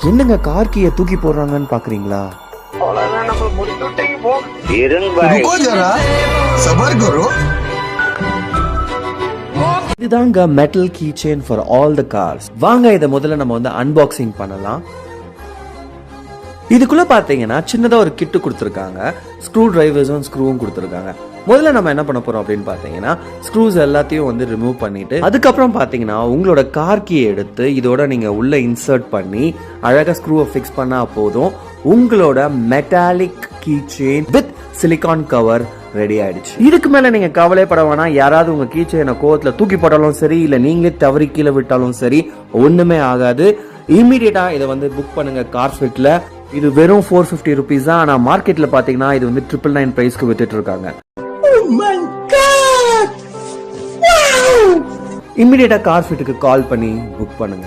என்னங்க கார் கீயை தூக்கி போடுறாங்கன்னு பாக்குறீங்களா? இதுதாங்க metal key chain for all the cars. வாங்க இதை முதல்ல நம்ம வந்து அன்பாக்சிங் பண்ணலாம். இதுக்குள்ள பாத்தீங்கன்னா சின்னதா ஒரு கிட்டு கொடுத்துருக்காங்க. ஸ்க்ரூ டிரைவர்ஸும் ஸ்க்ரூவும் கொடுத்துருக்காங்க. முதல்ல நம்ம என்ன பண்ண போறோம் அப்படின்னு பாத்தீங்கன்னா ஸ்க்ரூஸ் எல்லாத்தையும் வந்து ரிமூவ் பண்ணிட்டு அதுக்கப்புறம் பாத்தீங்கன்னா உங்களோட கார் கீயை எடுத்து இதோட நீங்க உள்ள இன்சர்ட் பண்ணி அழகா ஸ்க்ரூவை ஃபிக்ஸ் பண்ணா போதும். உங்களோட metallic key chain with silicone cover ready ஆயிடுச்சு. இதுக்கு மேல நீங்க கவலைப்பட வேணாம். யாராவது உங்க கீ செயினை கோவத்துல தூக்கி போட்டாலும் சரி, இல்ல நீங்களே தவறி கீழே விட்டாலும் சரி, ஒண்ணுமே ஆகாது. இமீடியட்டா இதை வந்து புக் பண்ணுங்க கார்ஃபிட்ல. இது வெறும் 450 rupees தான். ஆனா மார்க்கெட்ல பாத்தீங்கன்னா இது வந்து 999 பிரைஸ்க்கு வித்துட்டு இருக்காங்க. இமீடியட்டா கார்ஃபிட்டுக்கு கால் பண்ணி புக் பண்ணுங்க.